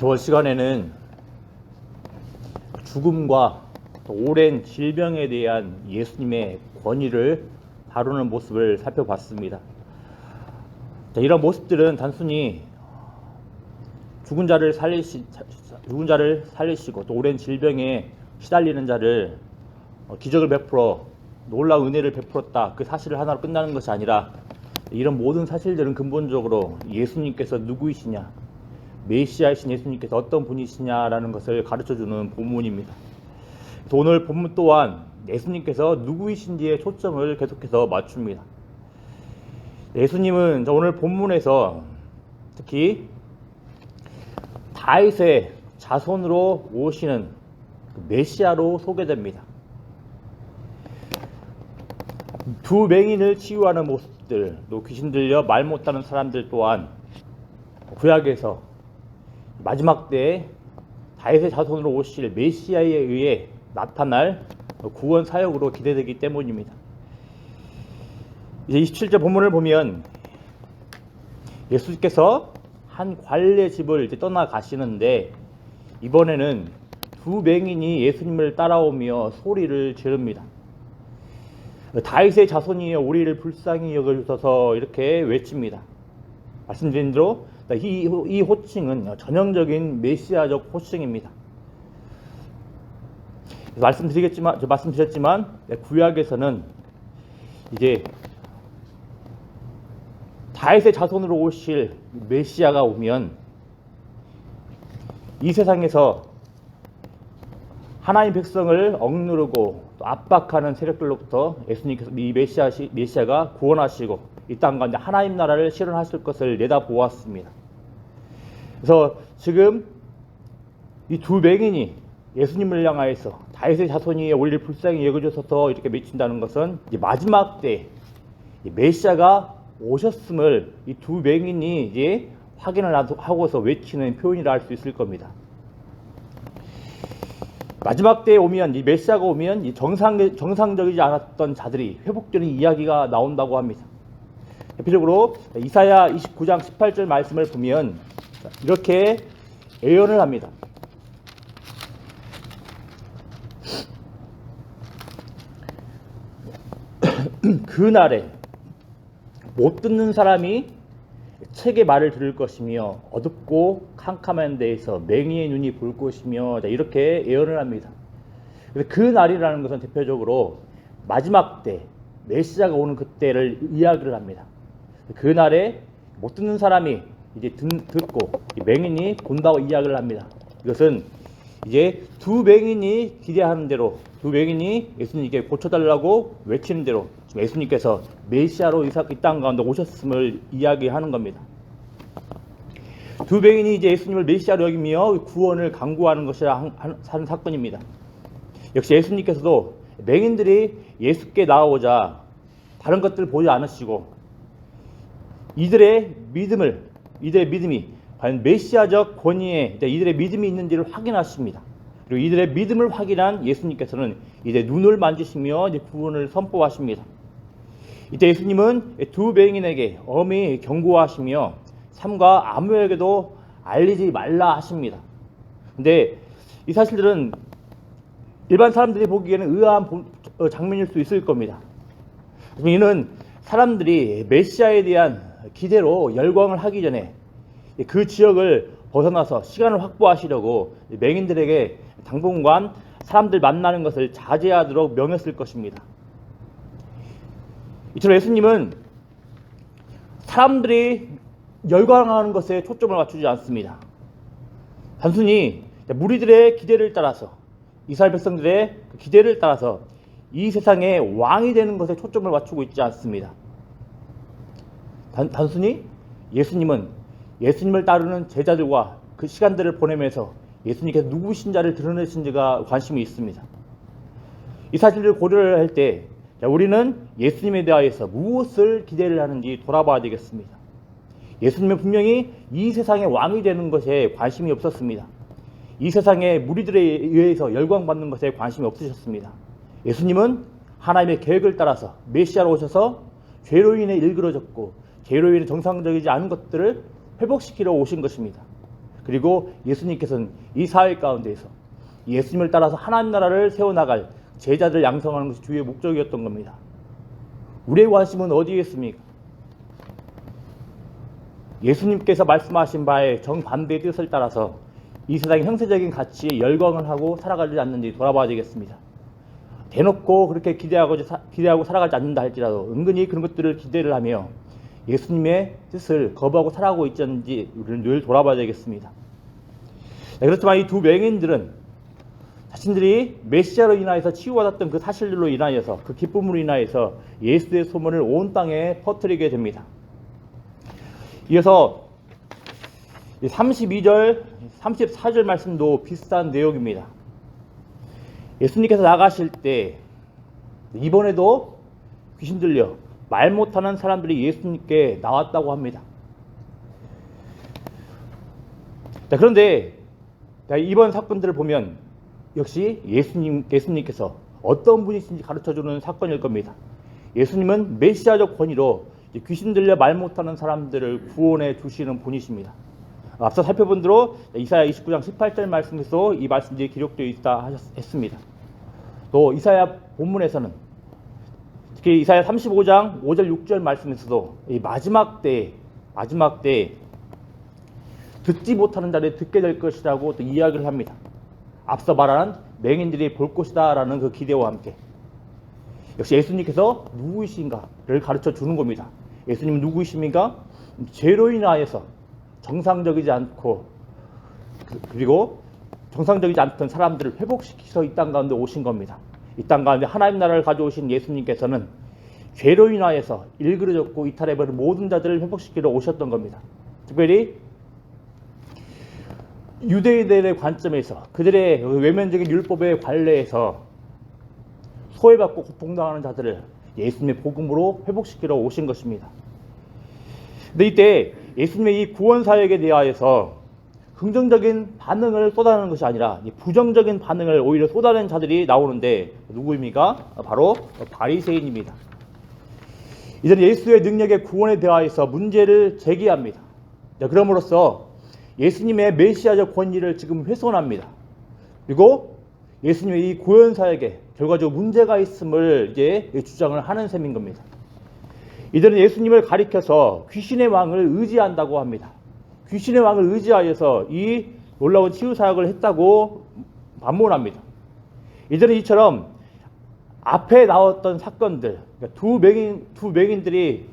저번 시간에는 죽음과 또 오랜 질병에 대한 예수님의 권위를 다루는 모습을 살펴봤습니다. 이런 모습들은 단순히 죽은 자를 살리시고 또 오랜 질병에 시달리는 자를 기적을 베풀어 놀라운 은혜를 베풀었다, 그 사실을 하나로 끝나는 것이 아니라, 이런 모든 사실들은 근본적으로 예수님께서 누구이시냐, 메시아이신 예수님께서 어떤 분이시냐라는 것을 가르쳐주는 본문입니다. 오늘 본문 또한 예수님께서 누구이신지에 초점을 계속해서 맞춥니다. 예수님은 오늘 본문에서 특히 다윗의 자손으로 오시는 메시아로 소개됩니다. 두 맹인을 치유하는 모습들, 또 귀신 들려 말 못하는 사람들 또한 구약에서 마지막 때에 다윗의 자손으로 오실 메시아에 의해 나타날 구원 사역으로 기대되기 때문입니다. 이제 27절 본문을 보면 예수님께서 한 관리의 집을 이제 떠나가시는데, 이번에는 두 맹인이 예수님을 따라오며 소리를 지릅니다. 다윗의 자손이여 우리를 불쌍히 여겨주소서, 이렇게 외칩니다. 말씀드린 대로 이 호칭은 전형적인 메시아적 호칭입니다. 말씀드렸지만 구약에서는 이제 다윗의 자손으로 오실 메시아가 오면 이 세상에서 하나님 백성을 억누르고 또 압박하는 세력들로부터 예수님께서 이 메시아가 구원하시고 이 땅 가운데 하나님 나라를 실현하실 것을 내다보았습니다. 그래서 지금 이 두 맹인이 예수님을 향하여서 다윗의 자손이 우리를 불쌍히 여겨주소서 이렇게 외친다는 것은 이제 마지막 때 메시아가 오셨음을 이 두 맹인이 이제 확인을 하고서 외치는 표현이라 할 수 있을 겁니다. 마지막 때에 오면, 이 메시아가 오면 이 정상적이지 않았던 자들이 회복되는 이야기가 나온다고 합니다. 대표적으로 이사야 29장 18절 말씀을 보면 이렇게 예언을 합니다. 그날에 못 듣는 사람이 책의 말을 들을 것이며 어둡고 캄캄한 데에서 맹인의 눈이 볼 것이며, 이렇게 예언을 합니다. 그래서 그 날이라는 것은 대표적으로 마지막 때 메시아가 오는 그때를 이야기를 합니다. 그 날에 못 듣는 사람이 이제 듣고 맹인이 본다고 이야기를 합니다. 이것은 이제 두 맹인이 기대하는 대로, 두 맹인이 예수님께 고쳐달라고 외치는 대로 예수님께서 메시아로 이 땅 가운데 오셨음을 이야기하는 겁니다. 두 맹인이 이제 예수님을 메시아로 여기며 구원을 강구하는 것이라 하는 사건입니다. 역시 예수님께서도 맹인들이 예수께 나아오자 다른 것들을 보지 않으시고 이들의 믿음이 과연 메시아적 권위에 이들의 믿음이 있는지를 확인하십니다. 그리고 이들의 믿음을 확인한 예수님께서는 이제 눈을 만지시며 이제 구원을 선포하십니다. 이때 예수님은 두 맹인에게 엄히 경고하시며 삼가 아무에게도 알리지 말라 하십니다. 근데 이 사실들은 일반 사람들이 보기에는 의아한 장면일 수 있을 겁니다. 이는 사람들이 메시아에 대한 기대로 열광을 하기 전에 그 지역을 벗어나서 시간을 확보하시려고 맹인들에게 당분간 사람들 만나는 것을 자제하도록 명했을 것입니다. 이처럼 예수님은 사람들이 열광하는 것에 초점을 맞추지 않습니다. 단순히 무리들의 기대를 따라서, 이스라엘 백성들의 기대를 따라서 이 세상의 왕이 되는 것에 초점을 맞추고 있지 않습니다. 단순히 예수님은 예수님을 따르는 제자들과 그 시간들을 보내면서 예수님께서 누구신자를 드러내신지가 관심이 있습니다. 이 사실을 고려를 할 때 우리는 예수님에 대하여서 무엇을 기대를 하는지 돌아봐야 되겠습니다. 예수님은 분명히 이 세상의 왕이 되는 것에 관심이 없었습니다. 이 세상의 무리들에 의해서 열광받는 것에 관심이 없으셨습니다. 예수님은 하나님의 계획을 따라서 메시아로 오셔서 죄로 인해 일그러졌고 죄로 인해 정상적이지 않은 것들을 회복시키러 오신 것입니다. 그리고 예수님께서는 이 사회 가운데에서 예수님을 따라서 하나님 나라를 세워나갈 제자들 양성하는 것이 주의 목적이었던 겁니다. 우리의 관심은 어디에 있습니까? 예수님께서 말씀하신 바에 정반대의 뜻을 따라서 이 세상의 형세적인 가치에 열광을 하고 살아가지 않는지 돌아봐야 되겠습니다. 대놓고 그렇게 기대하고 살아가지 않는다 할지라도 은근히 그런 것들을 기대를 하며 예수님의 뜻을 거부하고 살아가고 있지 않는지 우리는 늘 돌아봐야 되겠습니다. 그렇지만 이 두 맹인들은 자신들이 메시아로 인하여서 치유받았던 그 사실들로 인하여서 그 기쁨으로 인하여서 예수의 소문을 온 땅에 퍼뜨리게 됩니다. 이어서 32절, 34절 말씀도 비슷한 내용입니다. 예수님께서 나가실 때 이번에도 귀신 들려 말 못하는 사람들이 예수님께 나왔다고 합니다. 자, 그런데 이번 사건들을 보면 역시 예수님께서 어떤 분이신지 가르쳐주는 사건일 겁니다. 예수님은 메시아적 권위로 귀신 들려 말 못하는 사람들을 구원해 주시는 분이십니다. 앞서 살펴본 대로 이사야 29장 18절 말씀에서 이 말씀들이 기록되어 있다 했습니다. 또 이사야 본문에서는 특히 이사야 35장 5절 6절 말씀에서도 이 마지막 때 듣지 못하는 자들이 듣게 될 것이라고 또 이야기를 합니다. 앞서 말한 맹인들이 볼 것이다 라는 그 기대와 함께 역시 예수님께서 누구이신가를 가르쳐 주는 겁니다. 예수님은 누구이십니까? 죄로 인하여서 정상적이지 않고 그리고 정상적이지 않던 사람들을 회복시켜서 이 땅 가운데 오신 겁니다. 이 땅 가운데 하나님 나라를 가져오신 예수님께서는 죄로 인하여서 일그러졌고 이탈해버린 모든 자들을 회복시키러 오셨던 겁니다. 특별히 유대인들의 관점에서 그들의 외면적인 율법의 관례에서 소외받고 고통당하는 자들을 예수님의 복음으로 회복시키러 오신 것입니다. 근데 이때 예수님의 이 구원 사역에 대하여서 긍정적인 반응을 쏟아내는 것이 아니라 부정적인 반응을 오히려 쏟아낸 자들이 나오는데 누구입니까? 바로 바리새인입니다. 이들은 예수의 능력의 구원에 대하여서 문제를 제기합니다. 그럼으로써 예수님의 메시아적 권위를 지금 훼손합니다. 그리고 예수님의 이 구원 사역에 결과적으로 문제가 있음을 이제 주장을 하는 셈인 겁니다. 이들은 예수님을 가리켜서 귀신의 왕을 의지한다고 합니다. 귀신의 왕을 의지하여서 이 놀라운 치유 사역을 했다고 반문합니다. 이들은 이처럼 앞에 나왔던 사건들, 그러니까 두 맹인들이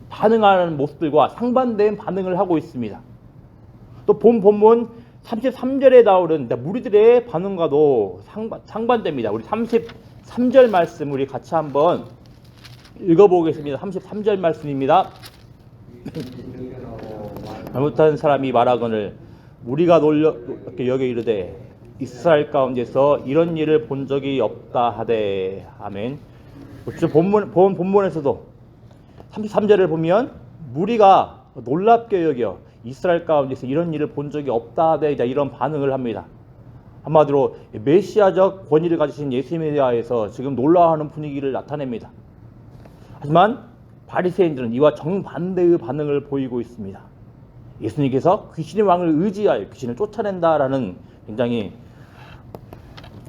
반응하는 모습들과 상반된 반응을 하고 있습니다. 또 본문 33절에 나오는 무리들의 반응과도 상반됩니다. 우리 33절 말씀 우리 같이 한번 읽어보겠습니다. 33절 말씀입니다. 잘못한 사람이 말하거늘 우리가 놀랍게 여겨 이르되 이스라엘 가운데서 이런 일을 본 적이 없다 하되 아멘. 본문에서도 33절을 보면 무리가 놀랍게 여겨 이스라엘 가운데서 이런 일을 본 적이 없다 하되 이런 반응을 합니다. 한마디로 메시아적 권위를 가지신 예수님에 대하여서 지금 놀라워하는 분위기를 나타냅니다. 하지만 바리새인들은 이와 정반대의 반응을 보이고 있습니다. 예수님께서 귀신의 왕을 의지하여 귀신을 쫓아낸다라는 굉장히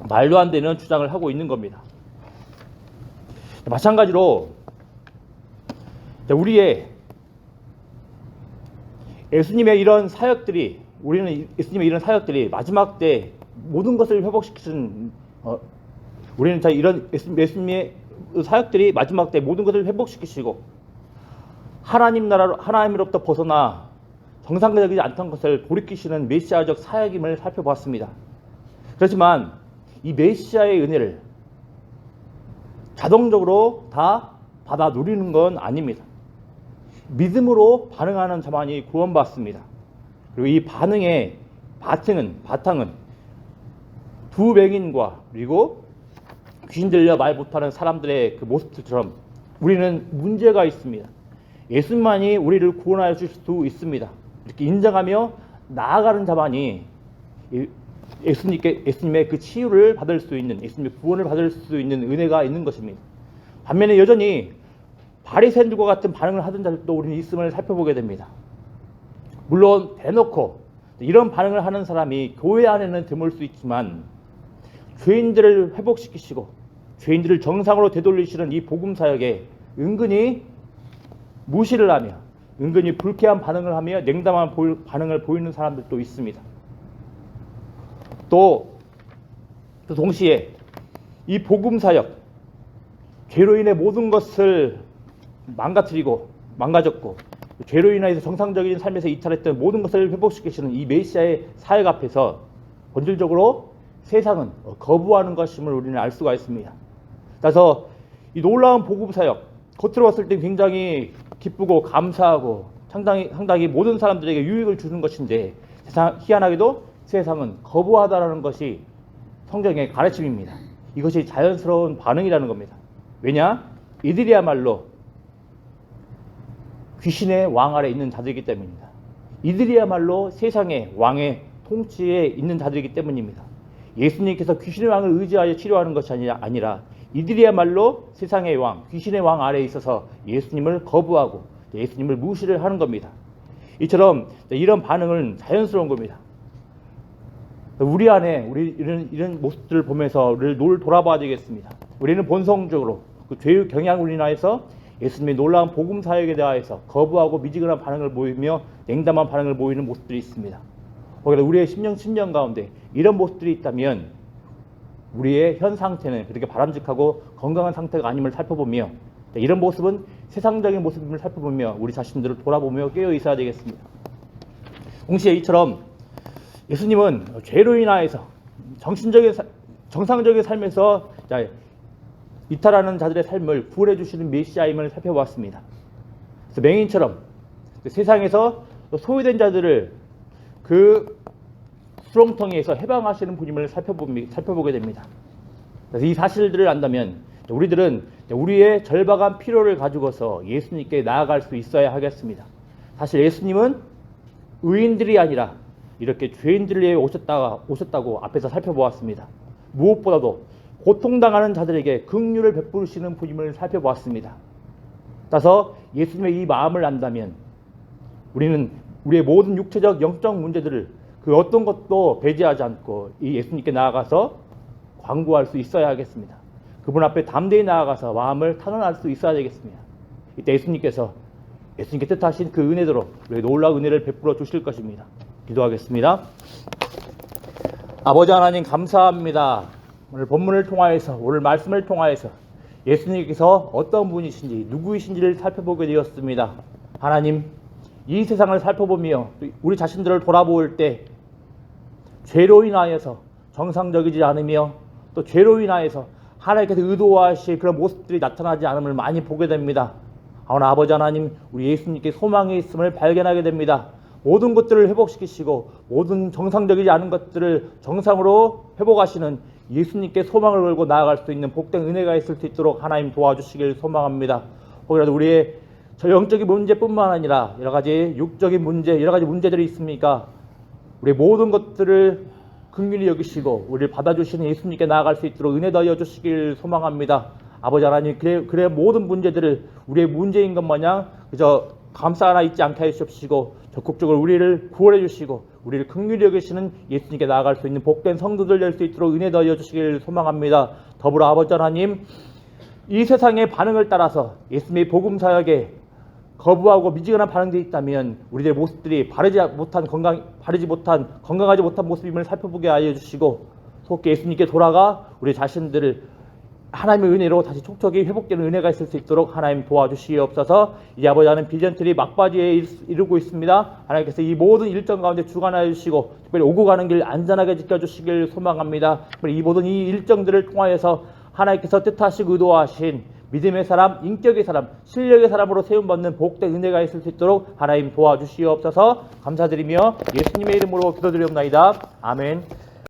말도 안 되는 주장을 하고 있는 겁니다. 마찬가지로 우리의 예수님의 이런 사역들이 마지막 때 모든 것을 회복시키는 우리는 이런 예수님의 사역들이 마지막 때 모든 것을 회복시키시고 하나님으로부터 벗어나 정상적이지 않던 것을 돌이키시는 메시아적 사역임을 살펴봤습니다. 그렇지만 이 메시아의 은혜를 자동적으로 다 받아 누리는 건 아닙니다. 믿음으로 반응하는 자만이 구원받습니다. 그리고 이 반응의 바탕은 두 맹인과 그리고 귀신 들려 말 못하는 사람들의 그 모습들처럼 우리는 문제가 있습니다. 예수님만이 우리를 구원하여 주실 수 있습니다. 이렇게 인정하며 나아가는 자만이 예수님의 그 치유를 받을 수 있는, 예수님의 구원을 받을 수 있는 은혜가 있는 것입니다. 반면에 여전히 바리새인들과 같은 반응을 하던 자들도 우리는 있음을 살펴보게 됩니다. 물론 대놓고 이런 반응을 하는 사람이 교회 안에는 드물 수 있지만 죄인들을 회복시키시고 죄인들을 정상으로 되돌리시는 이 복음사역에 은근히 무시를 하며 은근히 불쾌한 반응을 하며 냉담한 반응을 보이는 사람들도 있습니다. 또 동시에 이 복음사역, 죄로 인해 모든 것을 망가졌고 죄로 인해서 정상적인 삶에서 이탈했던 모든 것을 회복시키시는 이 메시아의 사역 앞에서 본질적으로 세상은 거부하는 것임을 우리는 알 수가 있습니다. 그래서 이 놀라운 복음사역, 겉으로 봤을 때 굉장히 기쁘고 감사하고 상당히 모든 사람들에게 유익을 주는 것인데 희한하게도 세상은 거부하다라는 것이 성경의 가르침입니다. 이것이 자연스러운 반응이라는 겁니다. 왜냐? 이들이야말로 귀신의 왕 아래 있는 자들이기 때문입니다. 이들이야말로 세상의 왕의 통치에 있는 자들이기 때문입니다. 예수님께서 귀신의 왕을 의지하여 치료하는 것이 아니라 이들이야말로 세상의 왕, 귀신의 왕 아래에 있어서 예수님을 거부하고 예수님을 무시를 하는 겁니다. 이처럼 이런 반응은 자연스러운 겁니다. 우리 안에 이런 모습들을 보면서 우리를 돌아봐야 되겠습니다. 우리는 본성적으로 그 죄의 경향으로 인하여서 예수님의 놀라운 복음 사역에 대하여서 거부하고 미지근한 반응을 보이며 냉담한 반응을 보이는 모습들이 있습니다. 그래서 우리의 심령 가운데 이런 모습들이 있다면 우리의 현 상태는 그렇게 바람직하고 건강한 상태가 아님을 살펴보며 이런 모습은 세상적인 모습임을 살펴보며 우리 자신들을 돌아보며 깨어 있어야 되겠습니다. 동시에 이처럼 예수님은 죄로 인하여서 정상적인 삶에서 이탈하는 자들의 삶을 구원해 주시는 메시아임을 살펴보았습니다. 그래서 맹인처럼 세상에서 소외된 자들을 그 수렁텅이에서 해방하시는 분임을 살펴보게 됩니다. 그래서 이 사실들을 안다면 우리들은 우리의 절박한 필요를 가지고서 예수님께 나아갈 수 있어야 하겠습니다. 사실 예수님은 의인들이 아니라 이렇게 죄인들을 위해 오셨다고 앞에서 살펴보았습니다. 무엇보다도 고통당하는 자들에게 긍휼을 베푸시는 분임을 살펴보았습니다. 따라서 예수님의 이 마음을 안다면 우리는 우리의 모든 육체적 영적 문제들을 그 어떤 것도 배제하지 않고 이 예수님께 나아가서 관구할 수 있어야 하겠습니다. 그분 앞에 담대히 나아가서 마음을 탄원할 수 있어야 되겠습니다. 이때 예수님께 뜻하신 그 은혜대로 우리의 놀라운 은혜를 베풀어 주실 것입니다. 기도하겠습니다. 아버지 하나님 감사합니다. 오늘 본문을 통하여서 오늘 말씀을 통하여서 예수님께서 어떤 분이신지 누구이신지를 살펴보게 되었습니다. 하나님 이 세상을 살펴보며 우리 자신들을 돌아볼 때 죄로 인하여서 정상적이지 않으며 또 죄로 인하여서 하나님께서 의도하실 그런 모습들이 나타나지 않음을 많이 보게 됩니다. 하오나 아버지 하나님 우리 예수님께 소망이 있음을 발견하게 됩니다. 모든 것들을 회복시키시고 모든 정상적이지 않은 것들을 정상으로 회복하시는 예수님께 소망을 걸고 나아갈 수 있는 복된 은혜가 있을 수 있도록 하나님 도와주시길 소망합니다. 혹이라도 우리의 저 영적인 문제뿐만 아니라 여러 가지 육적인 문제, 여러 가지 문제들이 있습니까? 우리 모든 것들을 긍휼히 여기시고 우리를 받아주시는 예수님께 나아갈 수 있도록 은혜 더하여 주시길 소망합니다. 아버지 하나님 그래 모든 문제들을 우리의 문제인 것 마냥 그저 감싸 하나 있지 않게 하시옵시고 적극적으로 우리를 구원해 주시고 우리를 긍휼히 여기시는 예수님께 나아갈 수 있는 복된 성도들 될 수 있도록 은혜 더하여 주시길 소망합니다. 더불어 아버지 하나님 이 세상의 반응을 따라서 예수님의 복음 사역에 거부하고 미지근한 반응들이 있다면 우리들의 모습들이 건강하지 못한 모습임을 살펴보게 하여 주시고 속히 예수님께 돌아가 우리 자신들을 하나님의 은혜로 다시 촉촉이 회복되는 은혜가 있을 수 있도록 하나님 도와주시옵소서. 이 아버지 하나님 비전트리 막바지에 이르고 있습니다. 하나님께서 이 모든 일정 가운데 주관하여 주시고 특별히 오고 가는 길 안전하게 지켜주시길 소망합니다. 이 모든 이 일정들을 통하여서 하나님께서 뜻하시고 의도하신 믿음의 사람, 인격의 사람, 실력의 사람으로 세움받는 복된 은혜가 있을 수 있도록 하나님 도와주시옵소서. 감사드리며 예수님의 이름으로 기도드리옵나이다. 아멘.